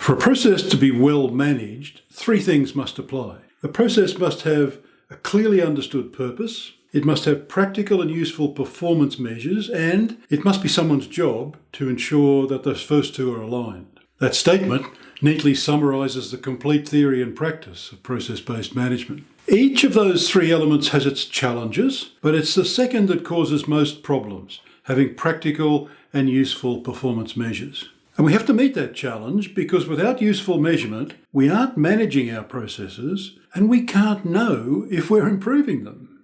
For a process to be well managed, three things must apply. The process must have a clearly understood purpose, it must have practical and useful performance measures, and it must be someone's job to ensure that those first two are aligned. That statement neatly summarises the complete theory and practice of process-based management. Each of those three elements has its challenges, but it's the second that causes most problems, having practical and useful performance measures. And we have to meet that challenge because without useful measurement, we aren't managing our processes and we can't know if we're improving them.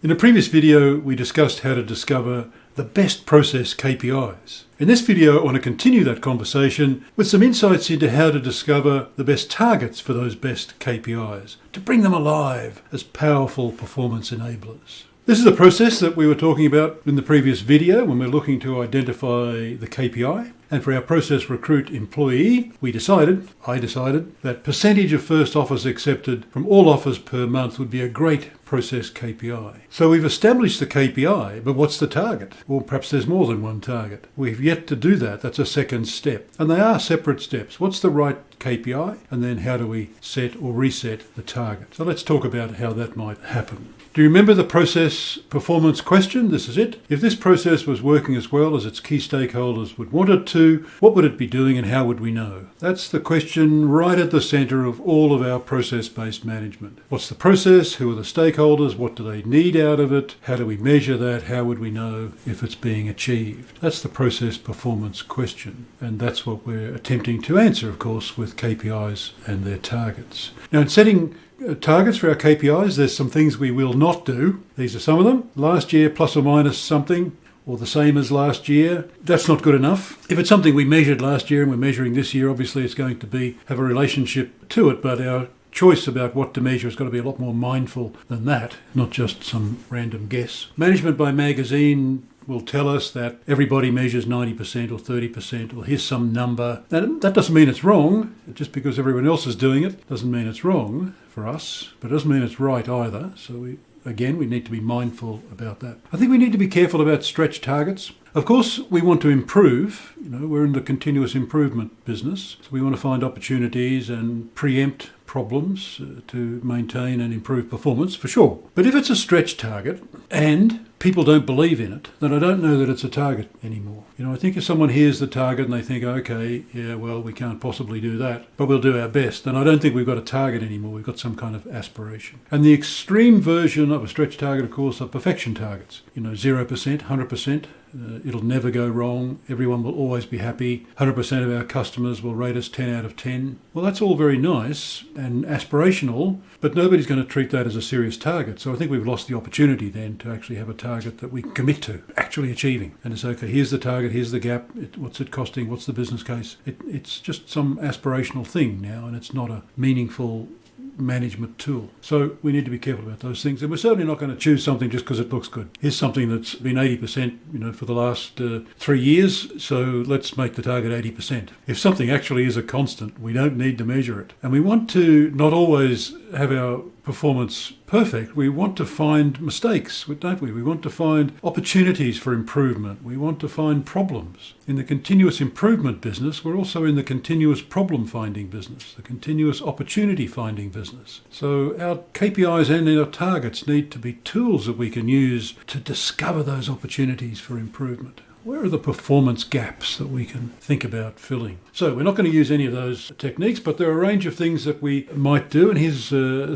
In a previous video, we discussed how to discover the best process KPIs. In this video, I want to continue that conversation with some insights into how to discover the best targets for those best KPIs, to bring them alive as powerful performance enablers. This is a process that we were talking about in the previous video when we're looking to identify the KPI. And for our process recruit employee, I decided that percentage of first offers accepted from all offers per month would be a great process KPI. So we've established the KPI, but what's the target? Well, perhaps there's more than one target. We've yet to do that. That's a second step. And they are separate steps. What's the right KPI? And then how do we set or reset the target? So let's talk about how that might happen. Do you remember the process performance question? This is it. If this process was working as well as its key stakeholders would want it to, what would it be doing and how would we know? That's the question right at the centre of all of our process-based management. What's the process? Who are the stakeholders? What do they need out of it? How do we measure that? How would we know if it's being achieved? That's the process performance question. And that's what we're attempting to answer, of course, with KPIs and their targets. Now, in setting targets for our KPIs, there's some things we will not do. These are some of them. Last year plus or minus something, or the same as last year. That's not good enough. If it's something we measured last year and we're measuring this year, obviously it's going to have a relationship to it, but our choice about what to measure has got to be a lot more mindful than that, not just some random guess. Management by Magazine will tell us that everybody measures 90% or 30%, or here's some number. That doesn't mean it's wrong. Just because everyone else is doing it doesn't mean it's wrong for us, but it doesn't mean it's right either. So we need to be mindful about that. I think we need to be careful about stretch targets. Of course, we want to improve. We're in the continuous improvement business. So we want to find opportunities and preempt problems to maintain and improve performance, for sure. But if it's a stretch target and people don't believe in it, then I don't know that it's a target anymore. I think if someone hears the target and they think, okay, yeah, well, we can't possibly do that, but we'll do our best, then I don't think we've got a target anymore. We've got some kind of aspiration. And the extreme version of a stretch target, of course, are perfection targets. 0%, 100%. It'll never go wrong. Everyone will always be happy. 100% of our customers will rate us 10 out of 10. Well, that's all very nice and aspirational, but nobody's going to treat that as a serious target. So I think we've lost the opportunity then to actually have a target that we can commit to actually achieving. And it's okay, here's the target, here's the gap, what's it costing, what's the business case? It's just some aspirational thing now, and it's not a meaningful management tool. So we need to be careful about those things. And we're certainly not going to choose something just because it looks good. Here's something that's been 80%, for the last 3 years. So let's make the target 80%. If something actually is a constant, we don't need to measure it. And we want to not always have our performance perfect. We want to find mistakes, don't we? We want to find opportunities for improvement. We want to find problems. In the continuous improvement business, we're also in the continuous problem finding business, the continuous opportunity finding business. So our KPIs and our targets need to be tools that we can use to discover those opportunities for improvement. Where are the performance gaps that we can think about filling? So we're not going to use any of those techniques, but there are a range of things that we might do, and here's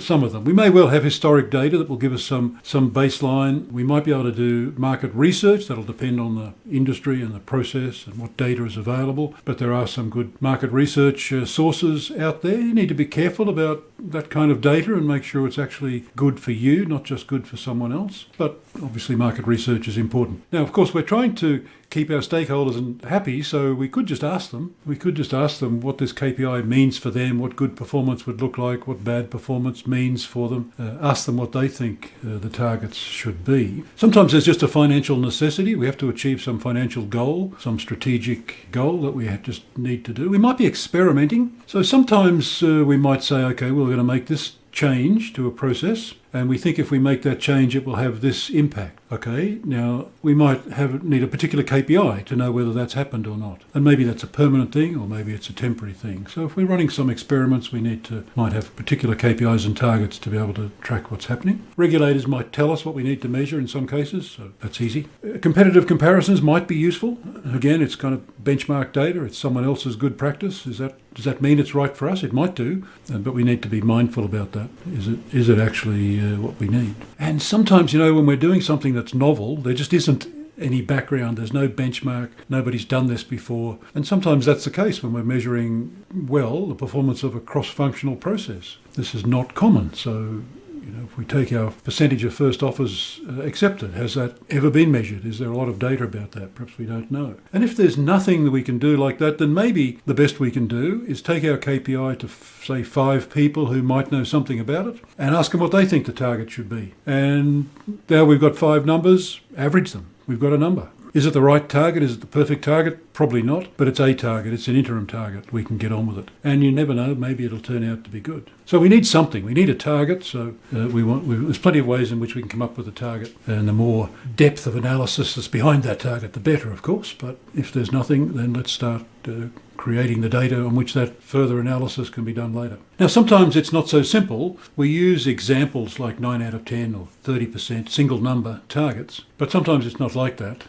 some of them. We may well have historic data that will give us some baseline. We might be able to do market research. That'll depend on the industry and the process and what data is available, but there are some good market research sources out there. You need to be careful about that kind of data and make sure it's actually good for you, not just good for someone else. But obviously market research is important. Now, of course, we're trying to keep our stakeholders happy, so we could just ask them. We could just ask them what this KPI means for them, what good performance would look like, what bad performance means for them. Ask them what they think the targets should be. Sometimes there's just a financial necessity. We have to achieve some financial goal, some strategic goal that we just need to do. We might be experimenting. So sometimes we might say, okay, well, we're going to make this change to a process, and we think if we make that change it will have this impact. Okay, now we might need a particular KPI to know whether that's happened or not. And maybe that's a permanent thing or maybe it's a temporary thing. So if we're running some experiments, we might have particular KPIs and targets to be able to track what's happening. Regulators might tell us what we need to measure in some cases, so that's easy. Competitive comparisons might be useful. Again, it's kind of benchmark data. It's someone else's good practice. Does that mean it's right for us? It might do, but we need to be mindful about that. Is it actually what we need? And sometimes, when we're doing something that's novel, there just isn't any background. There's no benchmark. Nobody's done this before. And sometimes that's the case when we're measuring, the performance of a cross-functional process. This is not common. So, if we take our percentage of first offers accepted, has that ever been measured? Is there a lot of data about that? Perhaps we don't know. And if there's nothing that we can do like that, then maybe the best we can do is take our KPI to, say, 5 people who might know something about it and ask them what they think the target should be. And now we've got 5 numbers, average them. We've got a number. Is it the right target? Is it the perfect target? Probably not, but it's a target. It's an interim target. We can get on with it. And you never know, maybe it'll turn out to be good. So we need something. We need a target. So there's plenty of ways in which we can come up with a target. And the more depth of analysis that's behind that target, the better, of course. But if there's nothing, then let's start creating the data on which that further analysis can be done later. Now, sometimes it's not so simple. We use examples like 9 out of 10 or 30% single number targets, but sometimes it's not like that.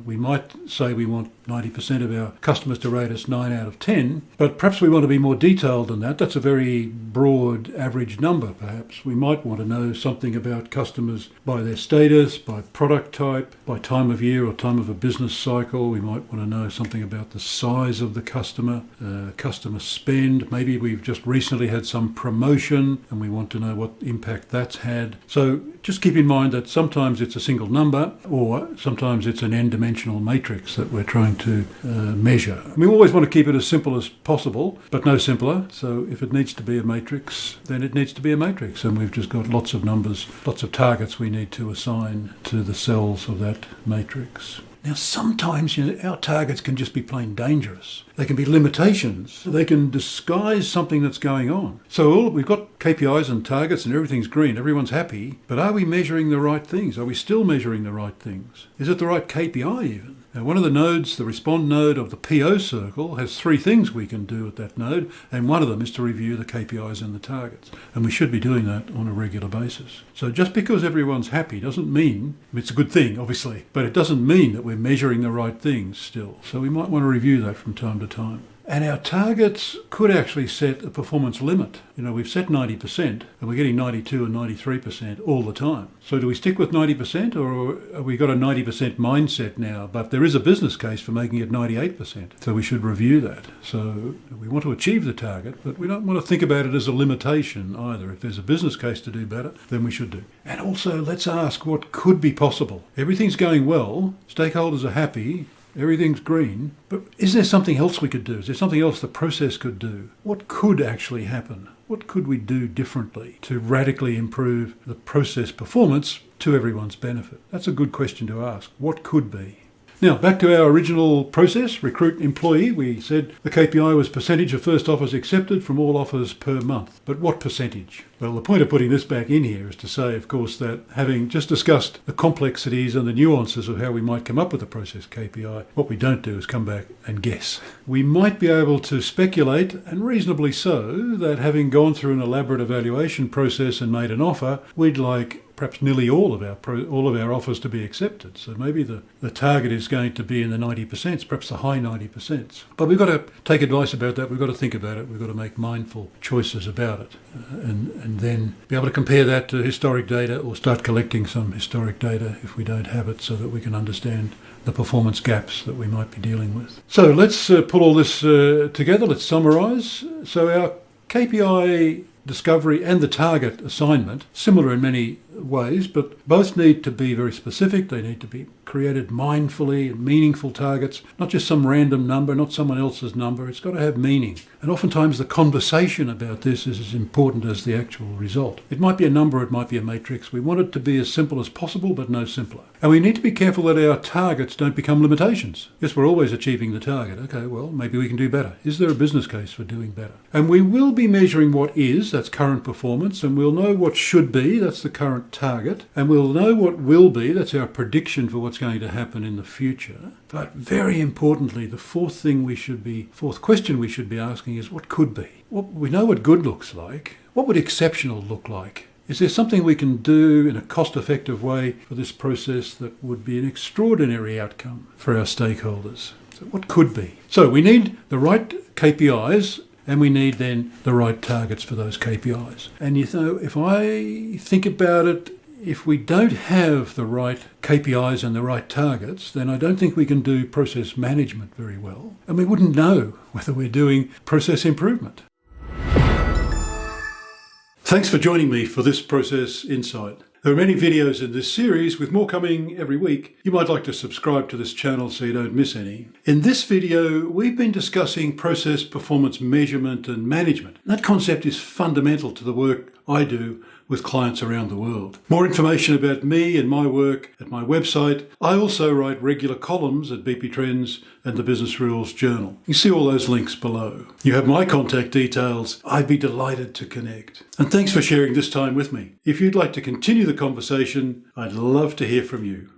We might say we want 90% of our customers to rate us 9 out of 10, but perhaps we want to be more detailed than that. That's a very broad average number, perhaps. We might want to know something about customers by their status, by product type, by time of year or time of a business cycle. We might want to know something about the size of the customer spend. Maybe we've just recently had some promotion and we want to know what impact that's had. So just keep in mind that sometimes it's a single number or sometimes it's an n-dimensional matrix that we're trying to measure. We always want to keep it as simple as possible, but no simpler. So if it needs to be a matrix, then it needs to be a matrix. And we've just got lots of numbers, lots of targets we need to assign to the cells of that matrix. Now, sometimes our targets can just be plain dangerous. They can be limitations. They can disguise something that's going on. So we've got KPIs and targets and everything's green. Everyone's happy. But are we measuring the right things? Are we still measuring the right things? Is it the right KPI even? Now, one of the nodes, the respond node of the PO circle, has 3 things we can do at that node, and one of them is to review the KPIs and the targets. And we should be doing that on a regular basis. So just because everyone's happy doesn't mean, it's a good thing, obviously, but it doesn't mean that we're measuring the right things still. So we might want to review that from time to time. And our targets could actually set a performance limit. We've set 90% and we're getting 92 and 93% all the time. So do we stick with 90% or have we got a 90% mindset now? But there is a business case for making it 98%. So we should review that. So we want to achieve the target, but we don't want to think about it as a limitation either. If there's a business case to do better, then we should do. And also let's ask what could be possible. Everything's going well, stakeholders are happy, everything's green, but is there something else we could do? Is there something else the process could do? What could actually happen? What could we do differently to radically improve the process performance to everyone's benefit? That's a good question to ask. What could be? Now, back to our original process, recruit employee. We said the KPI was percentage of first offers accepted from all offers per month. But what percentage? Well, the point of putting this back in here is to say, of course, that having just discussed the complexities and the nuances of how we might come up with a process KPI, what we don't do is come back and guess. We might be able to speculate, and reasonably so, that having gone through an elaborate evaluation process and made an offer, we'd like perhaps nearly all of our offers to be accepted. So maybe the target is going to be in the 90%, perhaps the high 90%. But we've got to take advice about that. We've got to think about it. We've got to make mindful choices about it. And then be able to compare that to historic data or start collecting some historic data if we don't have it so that we can understand the performance gaps that we might be dealing with. So let's pull all this together. Let's summarise. So our KPI discovery and the target assignment, similar in many ways, but both need to be very specific. They need to be created mindfully and meaningful targets, not just some random number, not someone else's number. It's got to have meaning. And oftentimes the conversation about this is as important as the actual result. It might be a number, it might be a matrix. We want it to be as simple as possible, but no simpler. And we need to be careful that our targets don't become limitations. Yes, we're always achieving the target. Okay, well, maybe we can do better. Is there a business case for doing better? And we will be measuring what is, that's current performance, and we'll know what should be, that's the current target, and we'll know what will be, that's our prediction for what's going to happen in the future. But very importantly, the fourth question we should be asking is what could be? We know what good looks like. What would exceptional look like? Is there something we can do in a cost-effective way for this process that would be an extraordinary outcome for our stakeholders? So what could be? So we need the right KPIs, and we need then the right targets for those KPIs. And if I think about it, if we don't have the right KPIs and the right targets, then I don't think we can do process management very well. And we wouldn't know whether we're doing process improvement. Thanks for joining me for this Process Insight. There are many videos in this series, with more coming every week. You might like to subscribe to this channel so you don't miss any. In this video, we've been discussing process performance measurement and management. That concept is fundamental to the work I do with clients around the world. More information about me and my work at my website. I also write regular columns at BP Trends and the Business Rules Journal. You see all those links below. You have my contact details. I'd be delighted to connect. And thanks for sharing this time with me. If you'd like to continue the conversation, I'd love to hear from you.